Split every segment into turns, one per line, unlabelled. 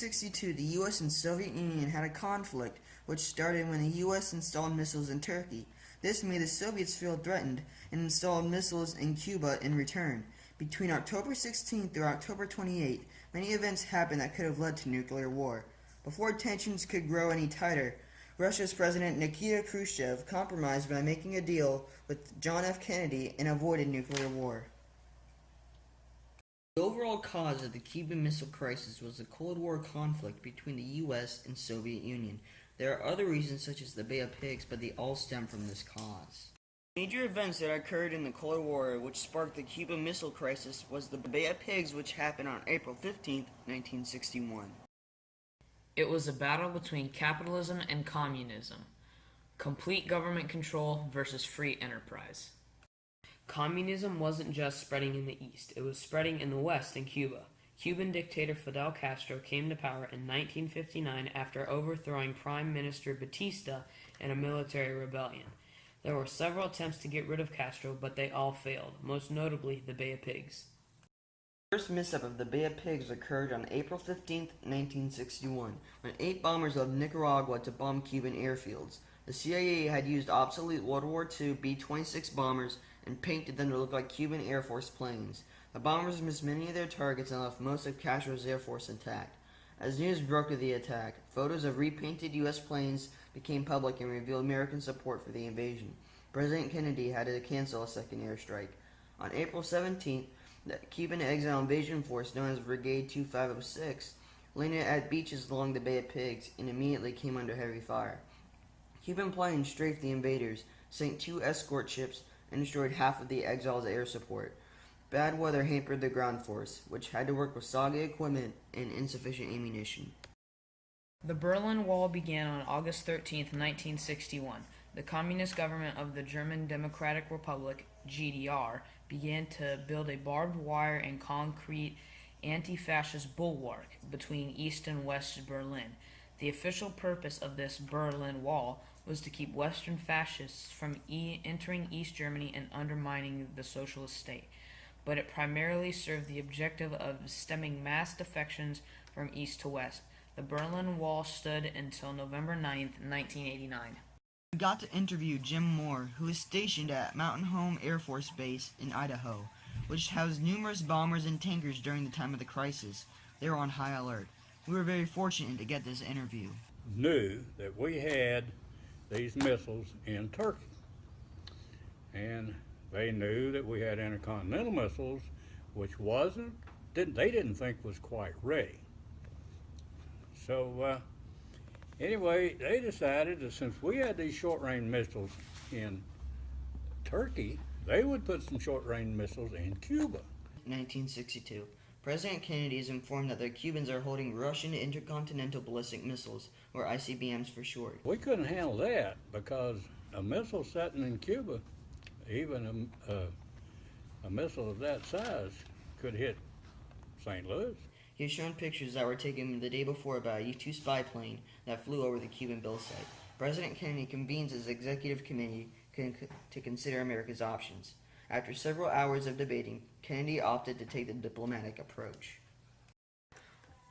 1962, the U.S. and Soviet Union had a conflict, which started when the U.S. installed missiles in Turkey. This made the Soviets feel threatened and installed missiles in Cuba in return. Between October 16 through October 28, many events happened that could have led to nuclear war. Before tensions could grow any tighter, Russia's President Nikita Khrushchev compromised by making a deal with John F. Kennedy and avoided nuclear war. The overall cause of the Cuban Missile Crisis was the Cold War conflict between the U.S. and Soviet Union. There are other reasons such as the Bay of Pigs, but they all stem from this cause. Major events that occurred in the Cold War which sparked the Cuban Missile Crisis was the Bay of Pigs, which happened on April 15, 1961.
It was a battle between capitalism and communism. Complete government control versus free enterprise. Communism wasn't just spreading in the East, it was spreading in the West in Cuba. Cuban dictator Fidel Castro came to power in 1959 after overthrowing Prime Minister Batista in a military rebellion. There were several attempts to get rid of Castro, but they all failed, most notably the Bay of Pigs.
The first mishap of the Bay of Pigs occurred on April 15, 1961, when 8 bombers left Nicaragua to bomb Cuban airfields. The CIA had used obsolete World War II B-26 bombers and painted them to look like Cuban Air Force planes. The bombers missed many of their targets and left most of Castro's Air Force intact. As news broke of the attack, photos of repainted U.S. planes became public and revealed American support for the invasion. President Kennedy had to cancel a second airstrike. On April 17th, the Cuban exile invasion force known as Brigade 2506 landed at beaches along the Bay of Pigs and immediately came under heavy fire. Cuban planes strafed the invaders, sank 2 escort ships, and destroyed half of the exiles' air support. Bad weather hampered the ground force, which had to work with soggy equipment and insufficient ammunition.
The Berlin Wall began on August 13, 1961. The communist government of the German Democratic Republic, GDR, began to build a barbed wire and concrete anti-fascist bulwark between East and West Berlin. The official purpose of this Berlin Wall was to keep Western fascists from entering East Germany and undermining the socialist state, but it primarily served the objective of stemming mass defections from East to West. The Berlin Wall stood until November 9, 1989.
We got to interview Jim Moore, who is stationed at Mountain Home Air Force Base in Idaho, which housed numerous bombers and tankers during the time of the crisis. They were on high alert. We were very fortunate to get this interview.
Knew that we had these missiles in Turkey, and they knew that we had intercontinental missiles, which they didn't think was quite ready. So anyway, they decided that since we had these short-range missiles in Turkey, they would put some short-range missiles in Cuba.
1962. President Kennedy is informed that the Cubans are holding Russian intercontinental ballistic missiles, or ICBMs for short.
We couldn't handle that because a missile sitting in Cuba, even a missile of that size, could hit St. Louis.
He was shown pictures that were taken the day before by a U-2 spy plane that flew over the Cuban bill site. President Kennedy convenes his executive committee to consider America's options. After several hours of debating, Kennedy opted to take the diplomatic approach.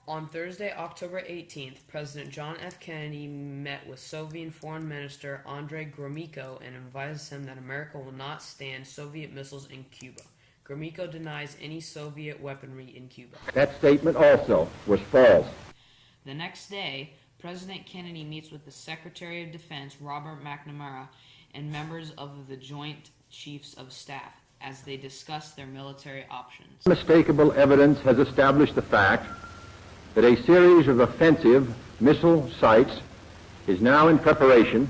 On Thursday, October 18th, President John F. Kennedy met with Soviet Foreign Minister Andrei Gromyko and advised him that America will not stand Soviet missiles in Cuba. Gromyko denies any Soviet weaponry in Cuba.
That statement also was false.
The next day, President Kennedy meets with the Secretary of Defense, Robert McNamara, and members of the Joint Chiefs of Staff as they discuss their military options.
Unmistakable evidence has established the fact that a series of offensive missile sites is now in preparation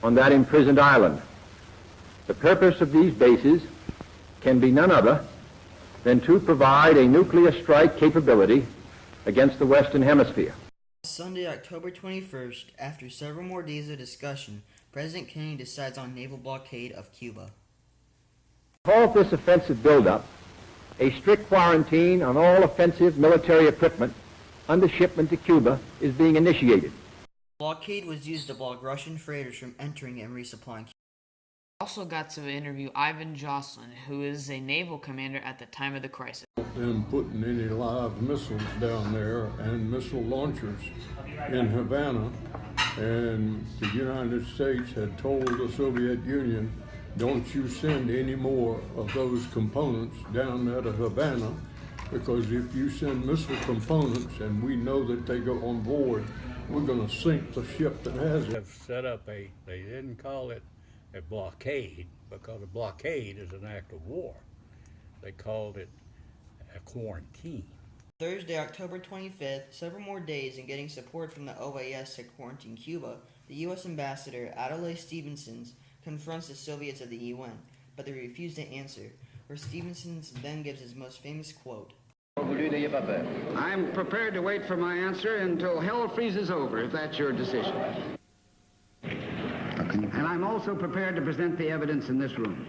on that imprisoned island. The purpose of these bases can be none other than to provide a nuclear strike capability against the Western Hemisphere.
Sunday, October 21st, after several more days of discussion, President Kennedy decides on naval blockade of Cuba.
To halt this offensive buildup, a strict quarantine on all offensive military equipment under shipment to Cuba is being initiated.
Blockade was used to block Russian freighters from entering and resupplying Cuba.
Also got to interview Ivan Jocelyn, who is a naval commander at the time of the crisis.
Them putting any live missiles down there and missile launchers in Havana, and the United States had told the Soviet Union, don't you send any more of those components down there to Havana, because if you send missile components and we know that they go on board, we're going to sink the ship that has it.
Have set up they didn't call it a blockade, because a blockade is an act of war. They called it a quarantine.
Thursday, October 25th, several more days in getting support from the OAS to quarantine Cuba, the U.S. Ambassador Adlai Stevenson confronts the Soviets at the UN, but they refuse to answer, where Stevenson then gives his most famous quote.
I'm prepared to wait for my answer until hell freezes over, if that's your decision. And I'm also prepared to present the evidence in this room.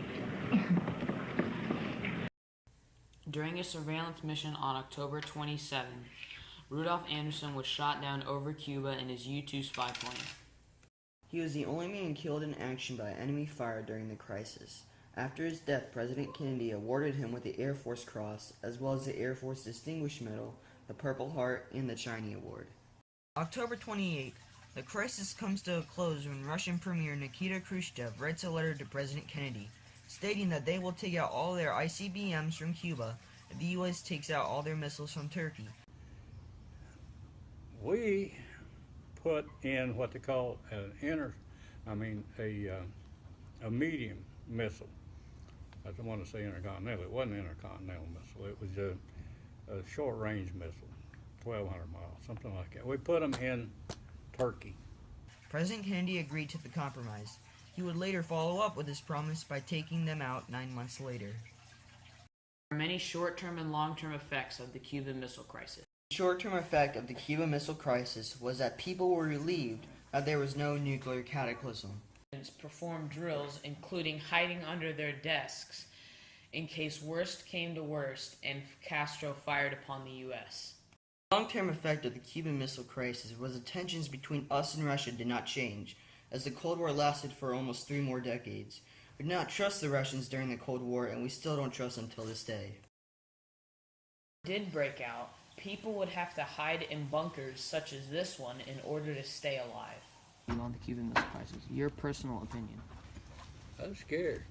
During a surveillance mission on October 27, Rudolph Anderson was shot down over Cuba in his U-2 spy plane.
He was the only man killed in action by enemy fire during the crisis. After his death, President Kennedy awarded him with the Air Force Cross, as well as the Air Force Distinguished Medal, the Purple Heart, and the Chinese Award. October 28th. The crisis comes to a close when Russian Premier Nikita Khrushchev writes a letter to President Kennedy, stating that they will take out all their ICBMs from Cuba if the U.S. takes out all their missiles from Turkey.
We put in what they call a medium missile. I don't want to say intercontinental. It wasn't an intercontinental missile. It was a short-range missile, 1,200 miles, something like that. We put them in Turkey.
President Kennedy agreed to the compromise. He would later follow up with his promise by taking them out 9 months later.
There are many short-term and long-term effects of the Cuban Missile Crisis.
The short-term effect of the Cuban Missile Crisis was that people were relieved that there was no nuclear cataclysm.
Performed drills, including hiding under their desks in case worst came to worst and Castro fired upon the U.S.
The long-term effect of the Cuban Missile Crisis was the tensions between us and Russia did not change, as the Cold War lasted for almost 3 more decades. We did not trust the Russians during the Cold War, and we still don't trust them till this day.
If it did break out, people would have to hide in bunkers such as this one in order to stay alive. On the Cuban Missile Crisis, your personal opinion.
I was scared.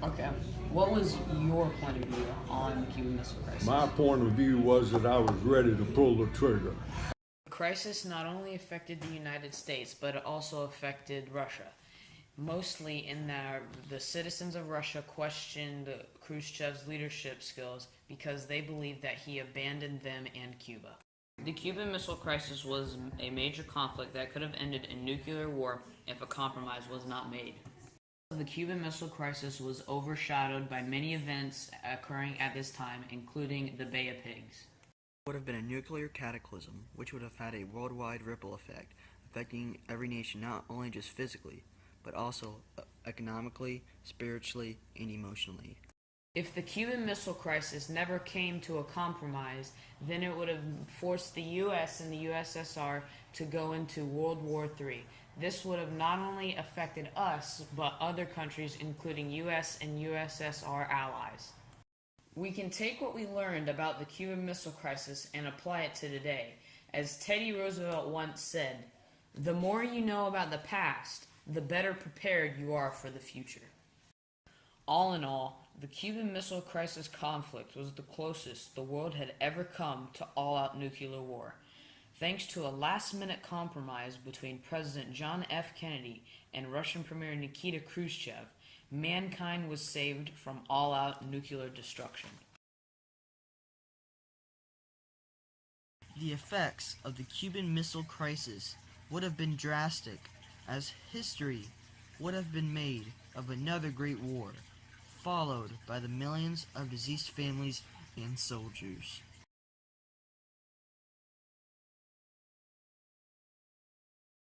Okay. What was your point of view on the Cuban Missile Crisis?
My point of view was that I was ready to pull the trigger.
The crisis not only affected the United States, but it also affected Russia. Mostly in that the citizens of Russia questioned Khrushchev's leadership skills because they believed that he abandoned them and Cuba. The Cuban Missile Crisis was a major conflict that could have ended in nuclear war if a compromise was not made. The Cuban Missile Crisis was overshadowed by many events occurring at this time, including the Bay of Pigs.
It would have been a nuclear cataclysm, which would have had a worldwide ripple effect, affecting every nation not only just physically, but also economically, spiritually, and emotionally.
If the Cuban Missile Crisis never came to a compromise, then it would have forced the U.S. and the USSR to go into World War III. This would have not only affected us, but other countries, including U.S. and USSR allies. We can take what we learned about the Cuban Missile Crisis and apply it to today. As Teddy Roosevelt once said, "The more you know about the past, the better prepared you are for the future." All in all, the Cuban Missile Crisis conflict was the closest the world had ever come to all-out nuclear war. Thanks to a last-minute compromise between President John F. Kennedy and Russian Premier Nikita Khrushchev, mankind was saved from all-out nuclear destruction.
The effects of the Cuban Missile Crisis would have been drastic, as history would have been made of another great war, followed by the millions of deceased families and soldiers.